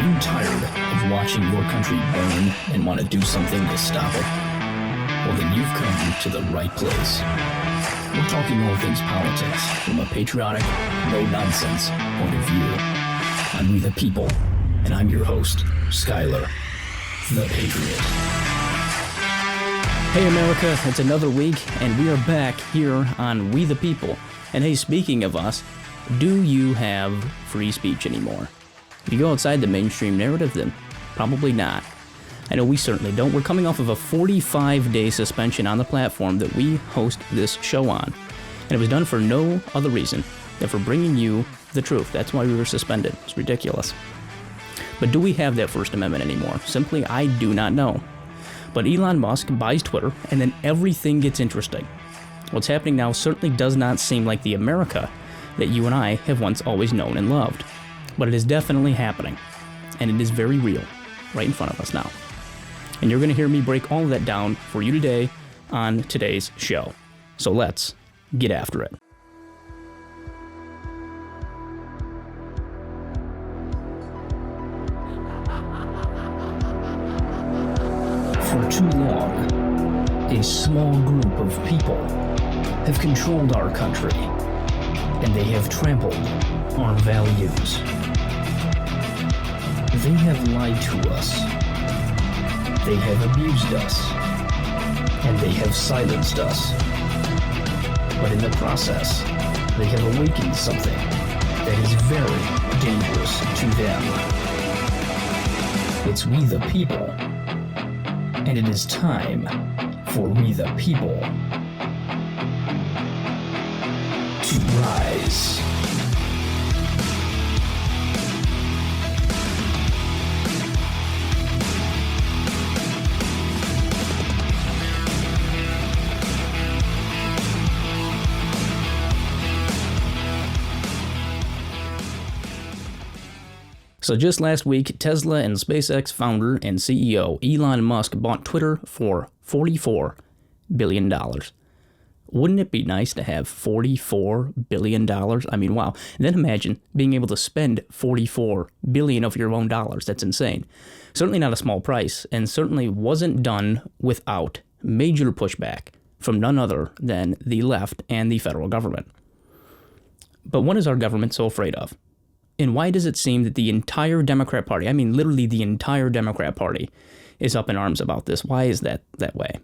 you tired of watching your country burn and want to do something to stop it? Well, then you've come to the right place. We're talking all things politics from a patriotic, no-nonsense point of view. I'm We the People, and I'm your host, Skylar, the Patriot. Hey America, it's another week, and we are back here on We the People. And hey, speaking of us, do you have free speech anymore? If you go outside the mainstream narrative, then probably not. I know we certainly don't. We're coming off of a 45-day suspension on the platform that we host this show on. And it was done for no other reason than for bringing you the truth. That's why we were suspended. It's ridiculous. But do we have that First Amendment anymore? Simply, I do not know. But Elon Musk buys Twitter, and then everything gets interesting. What's happening now certainly does not seem like the America that you and I have once always known and loved. But it is definitely happening, and it is very real, right in front of us now. And you're going to hear me break all of that down for you today on today's show. So let's get after it. For too long, a small group of people have controlled our country, and they have trampled our values. They have lied to us. They have abused us. And they have silenced us. But in the process, they have awakened something that is very dangerous to them. It's we the people. And it is time for we the people to rise. So just last week, Tesla and SpaceX founder and CEO Elon Musk bought Twitter for $44 billion. Wouldn't it be nice to have $44 billion? I mean, wow. And then imagine being able to spend $44 billion of your own dollars. That's insane. Certainly not a small price, and certainly wasn't done without major pushback from none other than the left and the federal government. But what is our government so afraid of? And why does it seem that the entire Democrat Party, I mean literally the entire Democrat Party, is up in arms about this? Why is that way?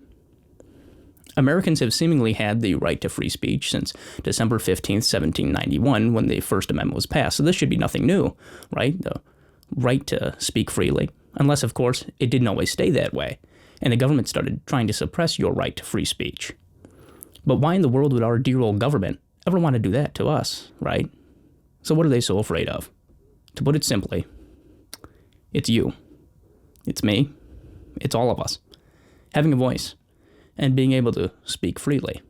Americans have seemingly had the right to free speech since December 15th, 1791, when the First Amendment was passed. So this should be nothing new, right? The right to speak freely. Unless, of course, it didn't always stay that way, and the government started trying to suppress your right to free speech. But why in the world would our dear old government ever want to do that to us, right? So what are they so afraid of? To put it simply, it's you. It's me. It's all of us. Having a voice and being able to speak freely.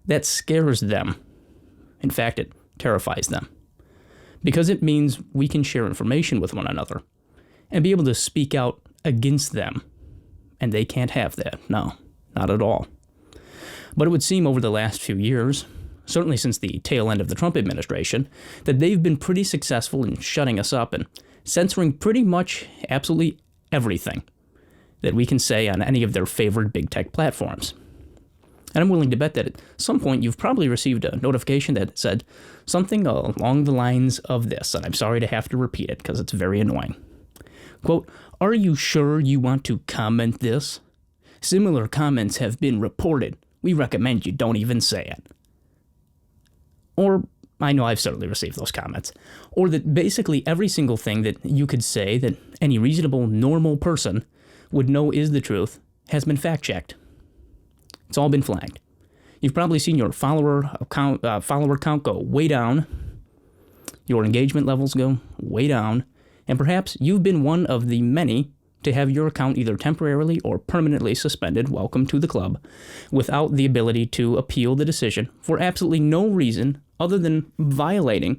That scares them. In fact, it terrifies them. Because it means we can share information with one another and be able to speak out against them. And they can't have that. No, not at all. But it would seem over the last few years, certainly since the tail end of the Trump administration, that they've been pretty successful in shutting us up and censoring pretty much absolutely everything that we can say on any of their favorite big tech platforms. And I'm willing to bet that at some point you've probably received a notification that said something along the lines of this, and I'm sorry to have to repeat it because it's very annoying. Quote, "Are you sure you want to comment this? Similar comments have been reported. We recommend you don't even say it." Or, I know I've certainly received those comments. Or that basically every single thing that you could say that any reasonable, normal person would know is the truth has been fact-checked. It's all been flagged. You've probably seen your follower count go way down, your engagement levels go way down, and perhaps you've been one of the many to have your account either temporarily or permanently suspended, welcome to the club, without the ability to appeal the decision for absolutely no reason other than violating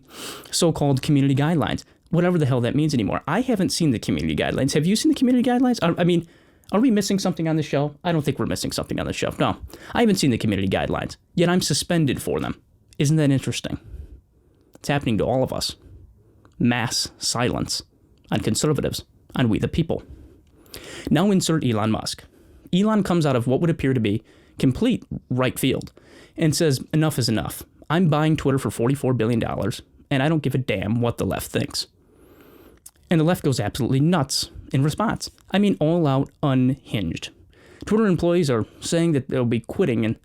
so-called community guidelines, whatever the hell that means anymore. I haven't seen the community guidelines. Have you seen the community guidelines? I mean, are we missing something on the show? I don't think we're missing something on the show. No, I haven't seen the community guidelines, yet I'm suspended for them. Isn't that interesting? It's happening to all of us. Mass silence. on conservatives, on we the people. Now insert Elon Musk. Elon comes out of what would appear to be complete right field and says, enough is enough. I'm buying Twitter for $44 billion, and I don't give a damn what the left thinks. And the left goes absolutely nuts in response. I mean, all out unhinged. Twitter employees are saying that they'll be quitting and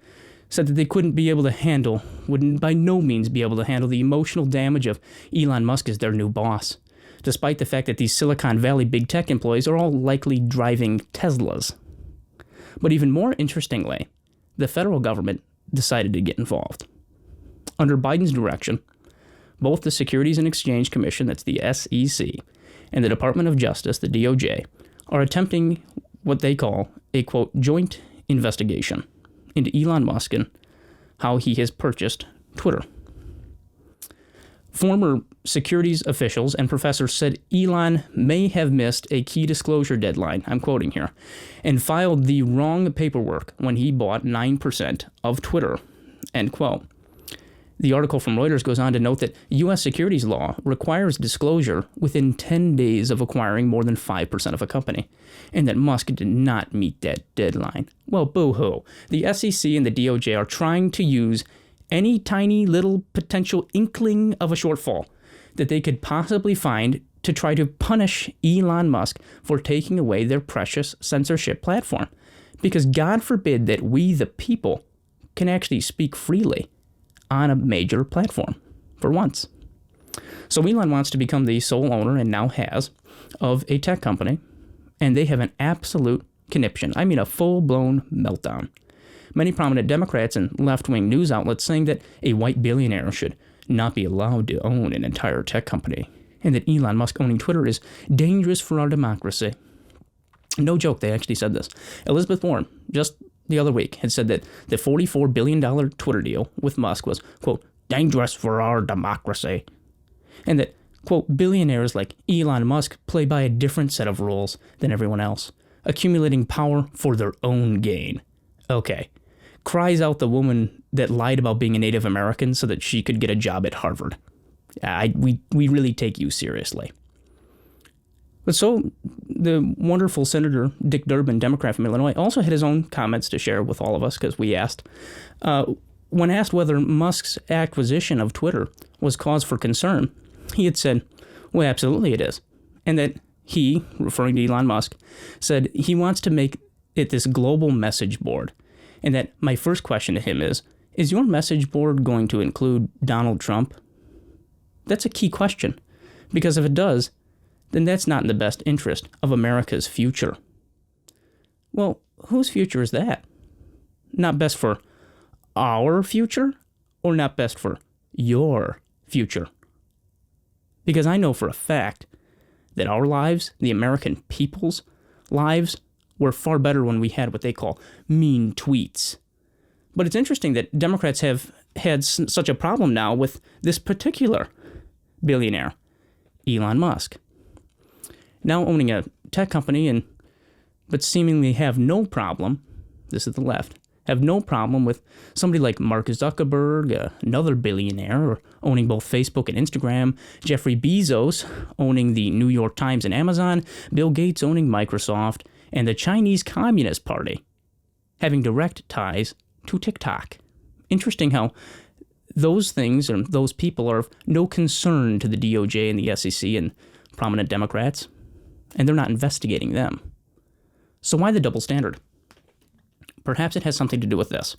said that they wouldn't by no means be able to handle the emotional damage of Elon Musk as their new boss, despite the fact that these Silicon Valley big tech employees are all likely driving Teslas. But even more interestingly, the federal government decided to get involved. Under Biden's direction, both the Securities and Exchange Commission, that's the SEC, and the Department of Justice, the DOJ, are attempting what they call a, quote, joint investigation into Elon Musk and how he has purchased Twitter. Former securities officials and professors said Elon may have missed a key disclosure deadline, I'm quoting here, and filed the wrong paperwork when he bought 9% of Twitter, end quote. The article from Reuters goes on to note that U.S. securities law requires disclosure within 10 days of acquiring more than 5% of a company, and that Musk did not meet that deadline. Well, boo-hoo. The SEC and the DOJ are trying to use any tiny little potential inkling of a shortfall that they could possibly find to try to punish Elon Musk for taking away their precious censorship platform. Because God forbid that we, the people, can actually speak freely on a major platform, for once. So Elon wants to become the sole owner, and now has, of a tech company, and they have an absolute conniption. I mean, a full-blown meltdown. Many prominent Democrats and left-wing news outlets saying that a white billionaire should not be allowed to own an entire tech company, and that Elon Musk owning Twitter is dangerous for our democracy. No joke, they actually said this. Elizabeth Warren, just the other week, had said that the $44 billion Twitter deal with Musk was, quote, dangerous for our democracy. And that, quote, billionaires like Elon Musk play by a different set of rules than everyone else, accumulating power for their own gain. Okay. Cries out the woman that lied about being a Native American so that she could get a job at Harvard. We really take you seriously. But so the wonderful Senator Dick Durbin, Democrat from Illinois, also had his own comments to share with all of us because we asked. When asked whether Musk's acquisition of Twitter was cause for concern, he had said, well, absolutely it is. And that he, referring to Elon Musk, said he wants to make it this global message board. And that my first question to him is your message board going to include Donald Trump? That's a key question, because if it does, then that's not in the best interest of America's future. Well, whose future is that? Not best for our future, or not best for your future? Because I know for a fact that our lives, the American people's lives, were far better when we had what they call mean tweets. But it's interesting that Democrats have had such a problem now with this particular billionaire, Elon Musk. Now owning a tech company, but seemingly have no problem, this is the left, have no problem with somebody like Mark Zuckerberg, another billionaire, or owning both Facebook and Instagram, Jeffrey Bezos owning the New York Times and Amazon, Bill Gates owning Microsoft, and the Chinese Communist Party having direct ties to TikTok. Interesting how those things, or those people, are of no concern to the DOJ and the SEC and prominent Democrats, and they're not investigating them. So why the double standard? Perhaps it has something to do with this.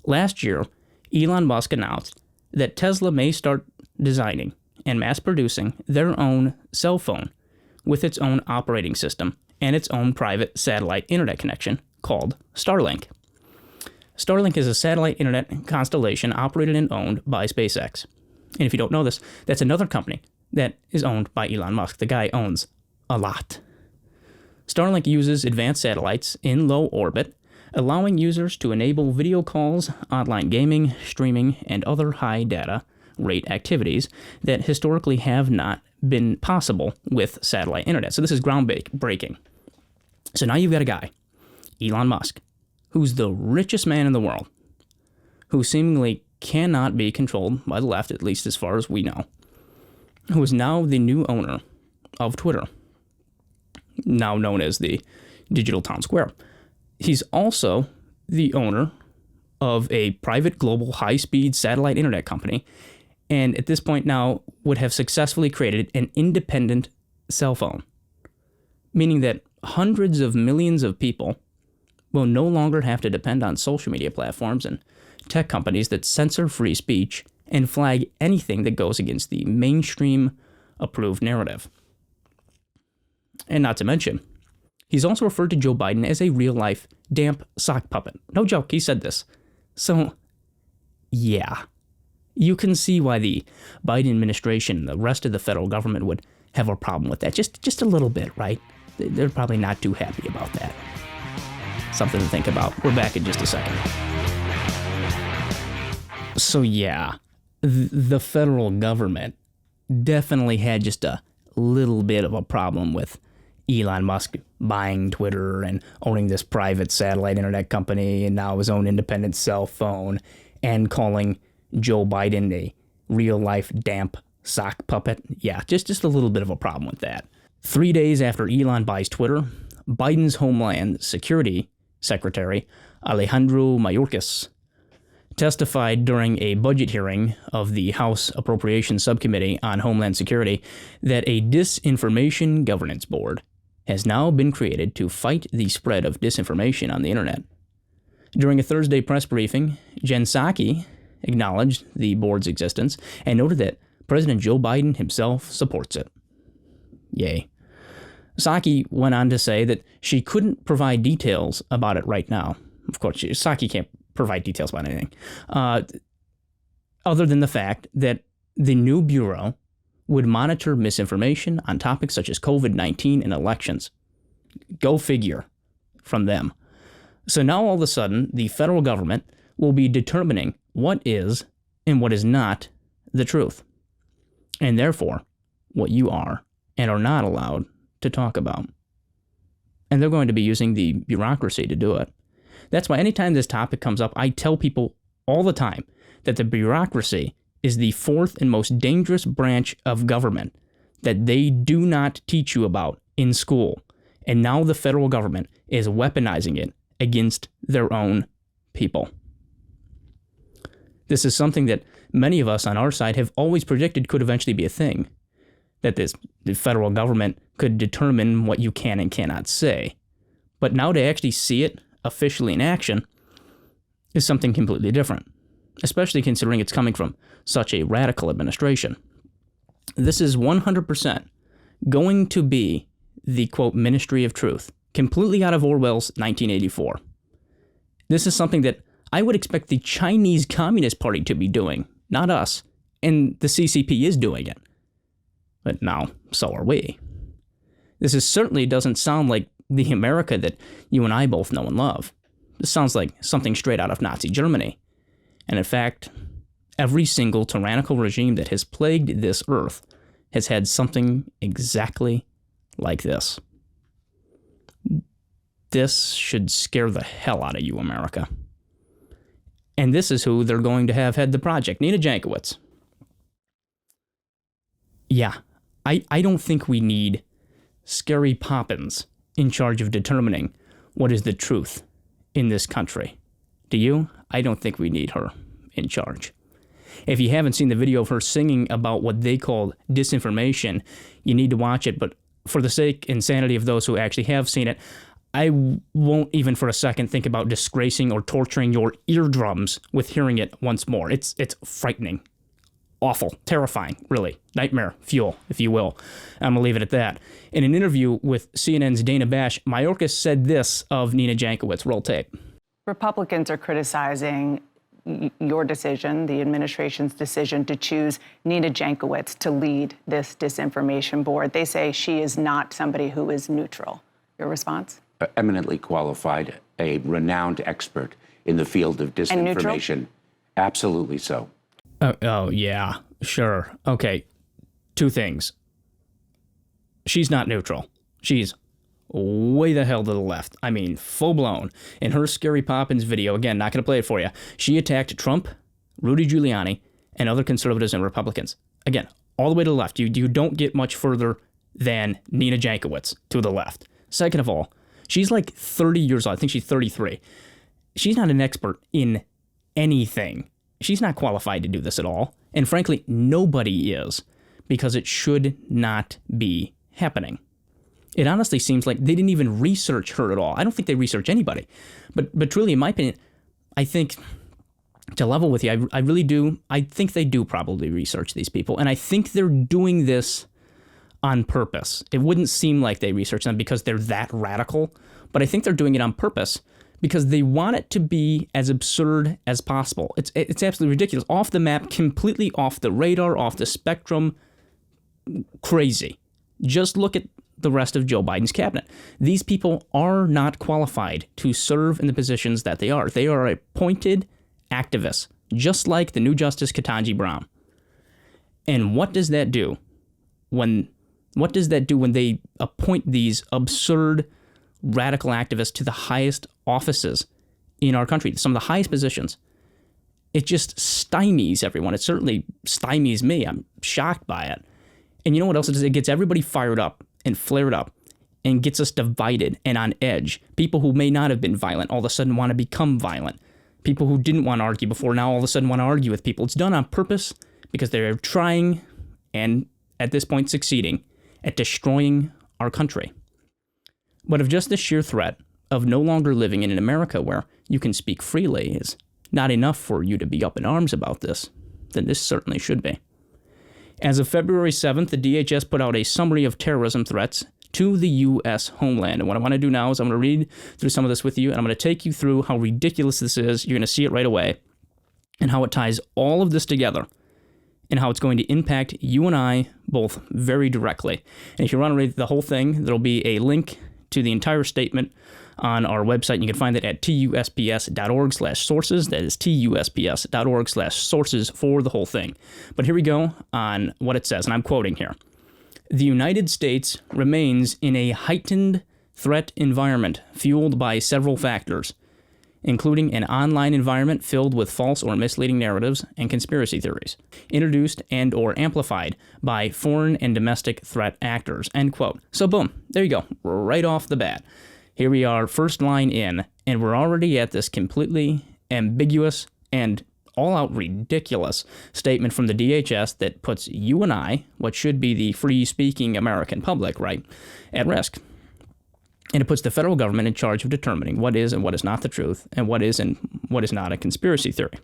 Last year, Elon Musk announced that Tesla may start designing and mass producing their own cell phone with its own operating system and its own private satellite internet connection called Starlink. Starlink is a satellite internet constellation operated and owned by SpaceX. And if you don't know this, that's another company that is owned by Elon Musk. The guy owns a lot. Starlink uses advanced satellites in low orbit, allowing users to enable video calls, online gaming, streaming, and other high data rate activities that historically have not been possible with satellite internet. So this is groundbreaking. So now you've got a guy, Elon Musk, who's the richest man in the world, who seemingly cannot be controlled by the left, at least as far as we know, who is now the new owner of Twitter, now known as the Digital Town Square. He's also the owner of a private global high-speed satellite internet company, and at this point now would have successfully created an independent cell phone, meaning that hundreds of millions of people will no longer have to depend on social media platforms and tech companies that censor free speech and flag anything that goes against the mainstream approved narrative. And not to mention, he's also referred to Joe Biden as a real-life damp sock puppet. No joke, he said this. So, yeah, you can see why the Biden administration and the rest of the federal government would have a problem with that. Just a little bit, right? They're probably not too happy about that. Something to think about. We're back in just a second. So yeah, the federal government definitely had just a little bit of a problem with Elon Musk buying Twitter and owning this private satellite internet company and now his own independent cell phone and calling Joe Biden a real-life damp sock puppet. Yeah, just a little bit of a problem with that. 3 days after Elon buys Twitter, Biden's Homeland Security Secretary Alejandro Mayorkas testified during a budget hearing of the House Appropriations Subcommittee on Homeland Security that a Disinformation Governance Board has now been created to fight the spread of disinformation on the internet. During a Thursday press briefing, Jen Psaki acknowledged the board's existence and noted that President Joe Biden himself supports it. Yay. Psaki went on to say that she couldn't provide details about it right now. Of course, Psaki can't provide details about anything, other than the fact that the new bureau would monitor misinformation on topics such as COVID-19 and elections. Go figure from them. So now all of a sudden, the federal government will be determining what is and what is not the truth, and therefore what you are and are not allowed to talk about. And they're going to be using the bureaucracy to do it. That's why anytime this topic comes up, I tell people all the time that the bureaucracy is the fourth and most dangerous branch of government that they do not teach you about in school. And now the federal government is weaponizing it against their own people. This is something that many of us on our side have always predicted could eventually be a thing, that the federal government could determine what you can and cannot say. But now to actually see it officially in action is something completely different, especially considering it's coming from such a radical administration. This is 100% going to be the, quote, Ministry of Truth, completely out of Orwell's 1984. This is something that I would expect the Chinese Communist Party to be doing, not us, and the CCP is doing it. But now, so are we. This certainly doesn't sound like the America that you and I both know and love. This sounds like something straight out of Nazi Germany. And in fact, every single tyrannical regime that has plagued this earth has had something exactly like this. This should scare the hell out of you, America. And this is who they're going to have head the project, Nina Jankowicz. Yeah, I don't think we need Scary Poppins in charge of determining what is the truth in this country. Do you? I don't think we need her in charge. If you haven't seen the video of her singing about what they call disinformation, you need to watch it. But for the sake and sanity of those who actually have seen it, I won't even for a second think about disgracing or torturing your eardrums with hearing it once more. It's frightening. Awful, terrifying, really. Nightmare fuel, if you will. I'm going to leave it at that. In an interview with CNN's Dana Bash, Mayorkas said this of Nina Jankowicz. Roll tape. Republicans are criticizing your decision, the administration's decision to choose Nina Jankowicz to lead this disinformation board. They say she is not somebody who is neutral. Your response? Eminently qualified, a renowned expert in the field of disinformation. Absolutely so. Oh, yeah, sure. Okay, two things. She's not neutral. She's way the hell to the left. I mean, full blown. In her Scary Poppins video, again, not going to play it for you, she attacked Trump, Rudy Giuliani, and other conservatives and Republicans. Again, all the way to the left. You don't get much further than Nina Jankowicz to the left. Second of all, she's like 30 years old. I think she's 33. She's not an expert in anything. She's not qualified to do this at all. And frankly, nobody is, because it should not be happening. It honestly seems like they didn't even research her at all. I don't think they research anybody. But truly, in my opinion, I think, to level with you, I really do. I think they do probably research these people. And I think they're doing this on purpose. It wouldn't seem like they research them because they're that radical. But I think they're doing it on purpose because they want it to be as absurd as possible. It's absolutely ridiculous. Off the map, completely off the radar, off the spectrum. Crazy. Just look at the rest of Joe Biden's cabinet. These people are not qualified to serve in the positions that they are. They are appointed activists, just like the new Justice Ketanji Brown. And what does that do when they appoint these absurd radical activists to the highest offices in our country, some of the highest positions? It just stymies everyone. It certainly stymies me. I'm shocked by it. And you know what else it does? It gets everybody fired up and flared up and gets us divided and on edge. People who may not have been violent all of a sudden want to become violent. People who didn't want to argue before now all of a sudden want to argue with people. It's done on purpose because they're trying, and at this point succeeding, at destroying our country. But if just the sheer threat of no longer living in an America where you can speak freely is not enough for you to be up in arms about this, then this certainly should be. As of February 7th, the DHS put out a summary of terrorism threats to the U.S. homeland. And what I want to do now is I'm going to read through some of this with you, and I'm going to take you through how ridiculous this is. You're going to see it right away, and how it ties all of this together, and how it's going to impact you and I both very directly. And if you want to read the whole thing, there'll be a link to the entire statement on our website. You can find it at tusps.org/sources. That is tusps.org/sources for the whole thing. But here we go on what it says, and I'm quoting here. The United States remains in a heightened threat environment fueled by several factors, including an online environment filled with false or misleading narratives and conspiracy theories, introduced and or amplified by foreign and domestic threat actors, end quote. So boom, there you go, right off the bat. Here we are, first line in, and we're already at this completely ambiguous and all-out ridiculous statement from the DHS that puts you and I, what should be the free-speaking American public, right, at risk. And it puts the federal government in charge of determining what is and what is not the truth, and what is and what is not a conspiracy theory.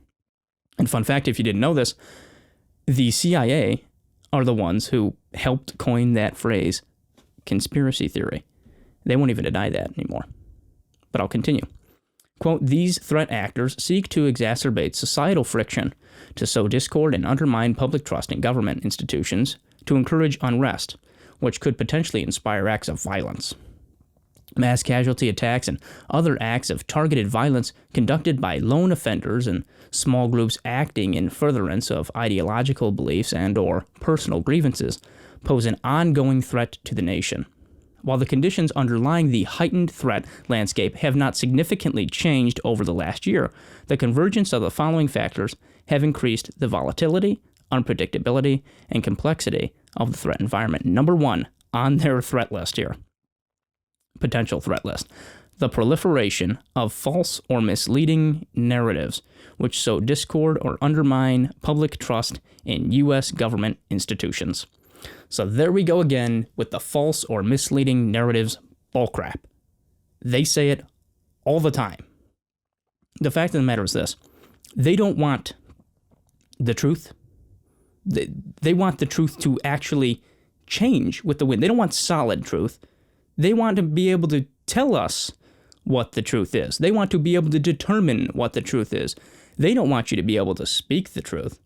And fun fact, if you didn't know this, the CIA are the ones who helped coin that phrase, conspiracy theory. They won't even deny that anymore. But I'll continue. Quote, these threat actors seek to exacerbate societal friction, to sow discord and undermine public trust in government institutions, to encourage unrest, which could potentially inspire acts of violence. Mass casualty attacks and other acts of targeted violence conducted by lone offenders and small groups acting in furtherance of ideological beliefs and or personal grievances pose an ongoing threat to the nation. While the conditions underlying the heightened threat landscape have not significantly changed over the last year, the convergence of the following factors have increased the volatility, unpredictability, and complexity of the threat environment. Number one on their threat list here, potential threat list, the proliferation of false or misleading narratives which sow discord or undermine public trust in U.S. government institutions. So there we go again with the false or misleading narratives bullcrap. They say it all the time. The fact of the matter is this. They don't want the truth. They want the truth to actually change with the wind. They don't want solid truth. They want to be able to tell us what the truth is. They want to be able to determine what the truth is. They don't want you to be able to speak the truth.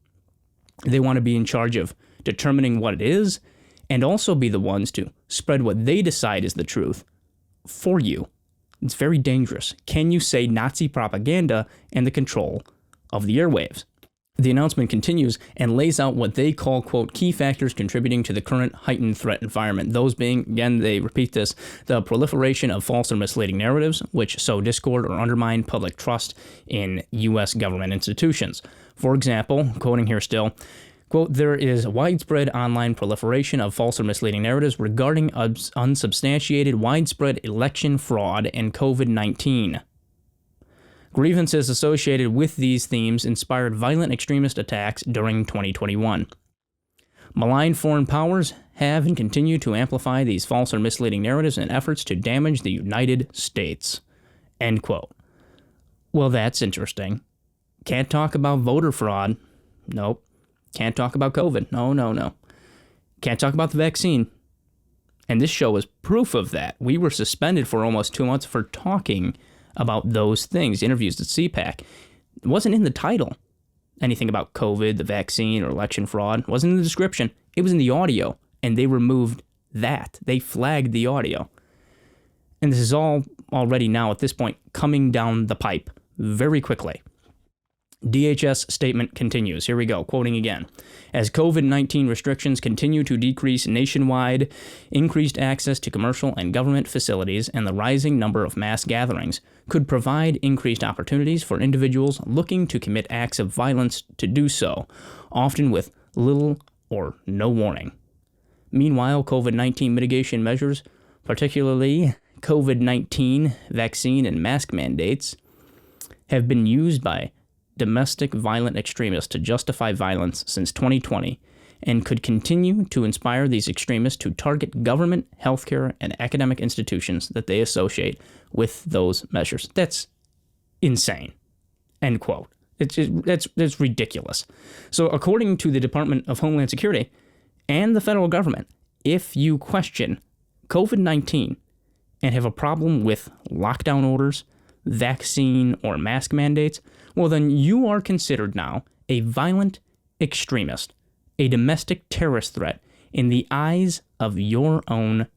They want to be in charge of determining what it is, and also be the ones to spread what they decide is the truth for you. It's very dangerous. Can you say Nazi propaganda and the control of the airwaves? The announcement continues and lays out what they call, quote, key factors contributing to the current heightened threat environment. Those being, again, they repeat this, the proliferation of false or misleading narratives, which sow discord or undermine public trust in U.S. government institutions. For example, quoting here still, Quote, there is widespread online proliferation of false or misleading narratives regarding unsubstantiated widespread election fraud and COVID-19. Grievances associated with these themes inspired violent extremist attacks during 2021. Malign foreign powers have and continue to amplify these false or misleading narratives in efforts to damage the United States. End quote. Well, that's interesting. Can't talk about voter fraud. Nope. Can't talk about COVID. No. Can't talk about the vaccine. And this show is proof of that. We were suspended for almost 2 months for talking about those things. Interviews at CPAC. It wasn't in the title. Anything about COVID, the vaccine, or election fraud. It wasn't in the description. It was in the audio. And they removed that. They flagged the audio. And this is all already now, at this point, coming down the pipe very quickly. DHS statement continues. Here we go, quoting again. As COVID-19 restrictions continue to decrease nationwide, increased access to commercial and government facilities and the rising number of mass gatherings could provide increased opportunities for individuals looking to commit acts of violence to do so, often with little or no warning. Meanwhile, COVID-19 mitigation measures, particularly COVID-19 vaccine and mask mandates, have been used by domestic violent extremists to justify violence since 2020 and could continue to inspire these extremists to target government, healthcare, and academic institutions that they associate with those measures. That's insane. End quote. That's ridiculous. So according to the Department of Homeland Security and the federal government, if you question COVID-19 and have a problem with lockdown orders, vaccine, or mask mandates, well, then you are considered now a violent extremist, a domestic terrorist threat in the eyes of your own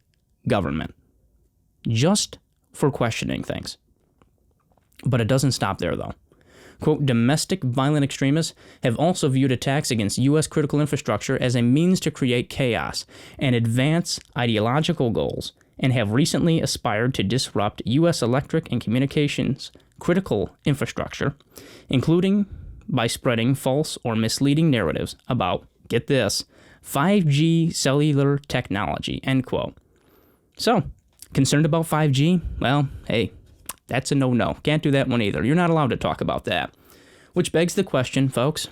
government, just for questioning things. But it doesn't stop there, though. Quote, domestic violent extremists have also viewed attacks against U.S. critical infrastructure as a means to create chaos and advance ideological goals, and have recently aspired to disrupt U.S. electric and communications critical infrastructure, including by spreading false or misleading narratives about, get this, 5G cellular technology, end quote. So, concerned about 5G? Well, hey, that's a no-no. Can't do that one either. You're not allowed to talk about that. Which begs the question, folks,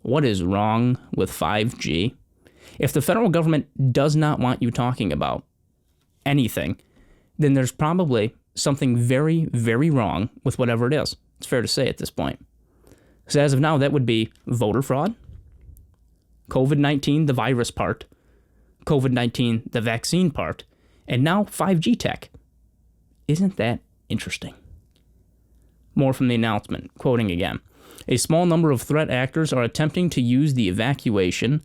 what is wrong with 5G? If the federal government does not want you talking about anything, then there's probably something very, very wrong with whatever it is. It's fair to say at this point. So as of now, that would be voter fraud, COVID-19, the virus part, COVID-19, the vaccine part, and now 5G tech. Isn't that interesting? More from the announcement, quoting again. A small number of threat actors are attempting to use the evacuation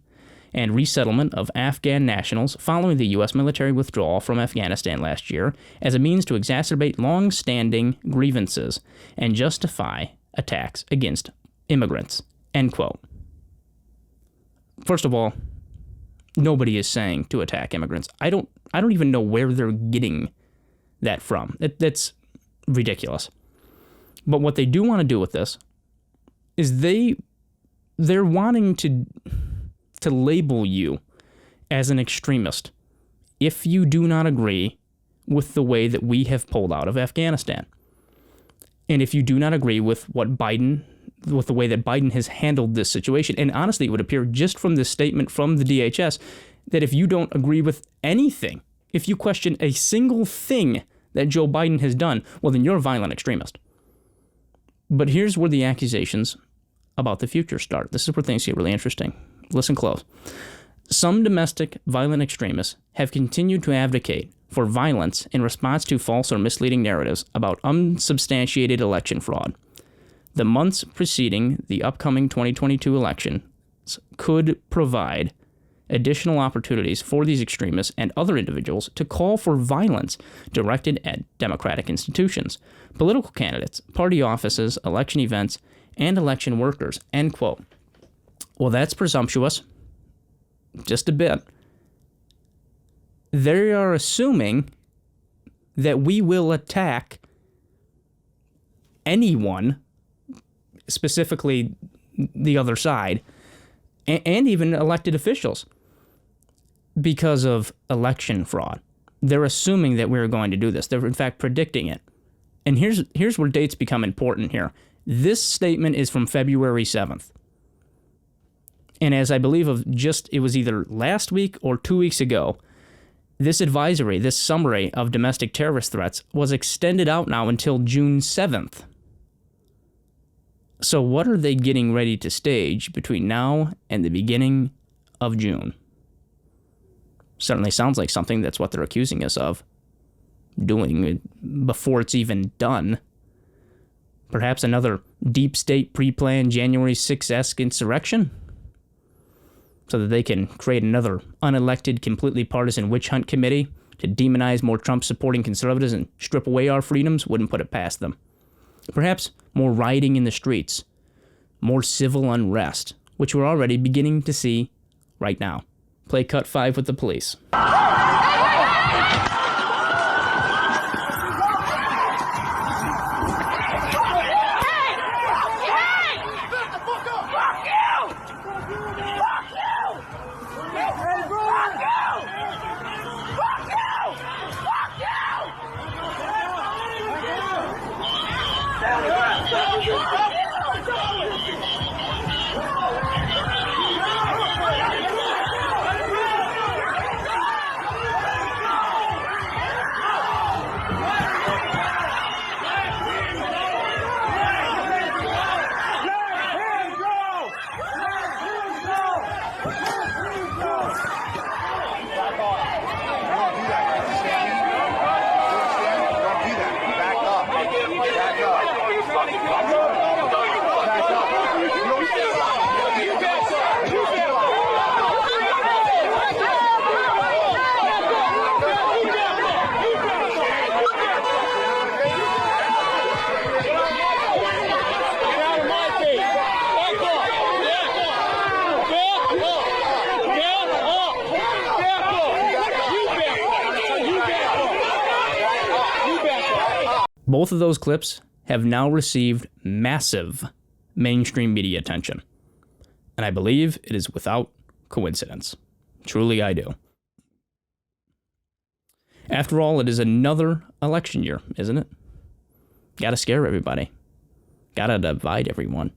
and resettlement of Afghan nationals following the U.S. military withdrawal from Afghanistan last year as a means to exacerbate long-standing grievances and justify attacks against immigrants, end quote. First of all, nobody is saying to attack immigrants. I don't even know where they're getting that from. That's ridiculous. But what they do want to do with this is they're wanting to label you as an extremist if you do not agree with the way that we have pulled out of Afghanistan. And if you do not agree with the way that Biden has handled this situation. And honestly, it would appear just from this statement from the DHS that if you don't agree with anything, if you question a single thing that Joe Biden has done, well, then you're a violent extremist. But here's where the accusations about the future start. This is where things get really interesting. Listen close. Some domestic violent extremists have continued to advocate for violence in response to false or misleading narratives about unsubstantiated election fraud. The months preceding the upcoming 2022 elections could provide additional opportunities for these extremists and other individuals to call for violence directed at democratic institutions, political candidates, party offices, election events, and election workers, end quote. Well, that's presumptuous. Just a bit. They are assuming that we will attack anyone, specifically the other side, and even elected officials because of election fraud. They're assuming that we're going to do this. They're, in fact, predicting it. And here's where dates become important here. This statement is from February 7th. And as I believe it was either last week or 2 weeks ago, this advisory, this summary of domestic terrorist threats was extended out now until June 7th. So what are they getting ready to stage between now and the beginning of June? Certainly sounds like something that's what they're accusing us of doing before it's even done. Perhaps another deep state pre-planned January 6th-esque insurrection? So that they can create another unelected, completely partisan witch hunt committee to demonize more Trump-supporting conservatives and strip away our freedoms? Wouldn't put it past them. Perhaps more rioting in the streets, more civil unrest, which we're already beginning to see right now. Play cut 5 with the police. Both of those clips have now received massive mainstream media attention. And I believe it is without coincidence. Truly, I do. After all, it is another election year, isn't it? Gotta scare everybody. Gotta divide everyone.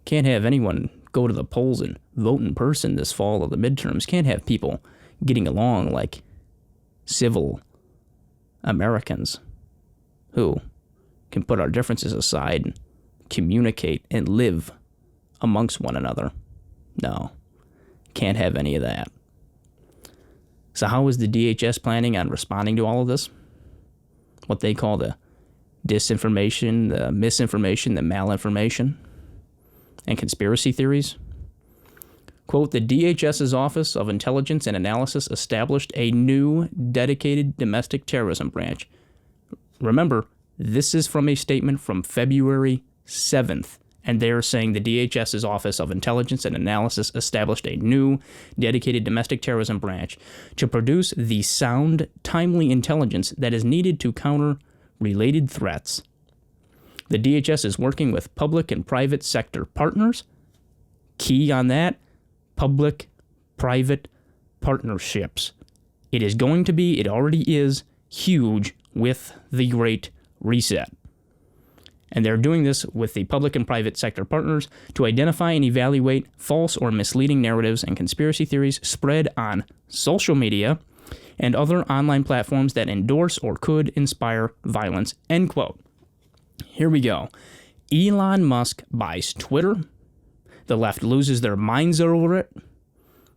Can't have anyone go to the polls and vote in person this fall of the midterms. Can't have people getting along like civil Americans who can put our differences aside and communicate and live amongst one another. No, can't have any of that. So how is the DHS planning on responding to all of this? What they call the disinformation, the misinformation, the malinformation, and conspiracy theories? Quote, the DHS's Office of Intelligence and Analysis established a new dedicated domestic terrorism branch. Remember, this is from a statement from February 7th, and they're saying the DHS's Office of Intelligence and Analysis established a new dedicated domestic terrorism branch to produce the sound, timely intelligence that is needed to counter related threats. The DHS is working with public and private sector partners. Key on that, public-private partnerships. It is going to be, it already is, huge with the Great Reset. And they're doing this with the public and private sector partners to identify and evaluate false or misleading narratives and conspiracy theories spread on social media and other online platforms that endorse or could inspire violence, end quote. Here we go. Elon Musk buys Twitter. The left loses their minds over it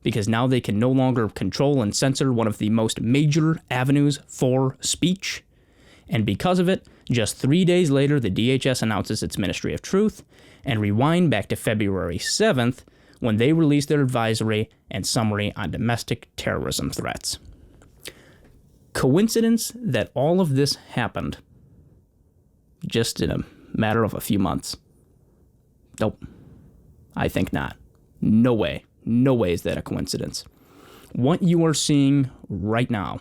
because now they can no longer control and censor one of the most major avenues for speech. And because of it, just 3 days later, the DHS announces its Ministry of Truth, and rewind back to February 7th when they released their advisory and summary on domestic terrorism threats. Coincidence that all of this happened just in a matter of a few months? Nope. I think not. No way. No way is that a coincidence. What you are seeing right now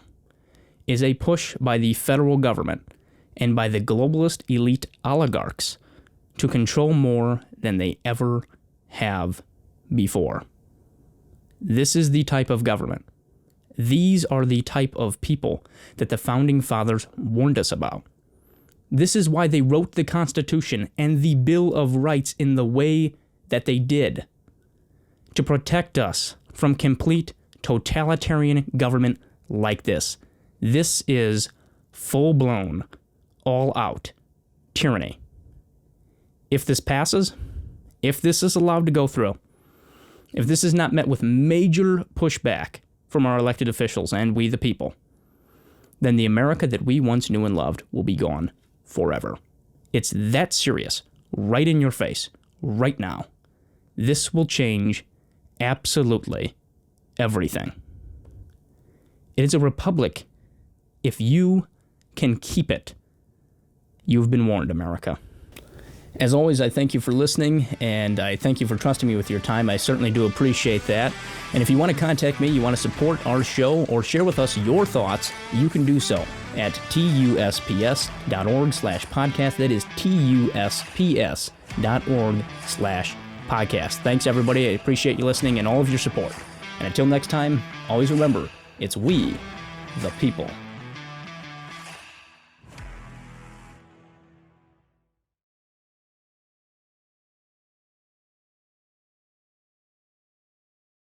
is a push by the federal government and by the globalist elite oligarchs to control more than they ever have before. This is the type of government. These are the type of people that the Founding Fathers warned us about. This is why they wrote the Constitution and the Bill of Rights in the way that they did. To protect us from complete totalitarian government like this. This is full-blown, all-out tyranny. If this passes, if this is allowed to go through, if this is not met with major pushback from our elected officials and we the people, then the America that we once knew and loved will be gone forever. It's that serious, right in your face, right now. This will change absolutely everything. It is a republic. If you can keep it, you've been warned, America. As always, I thank you for listening, and I thank you for trusting me with your time. I certainly do appreciate that. And if you want to contact me, you want to support our show, or share with us your thoughts, you can do so at tusps.org/podcast. That is tusps.org/podcast. Thanks, everybody. I appreciate you listening and all of your support. And until next time, always remember, it's we, the people.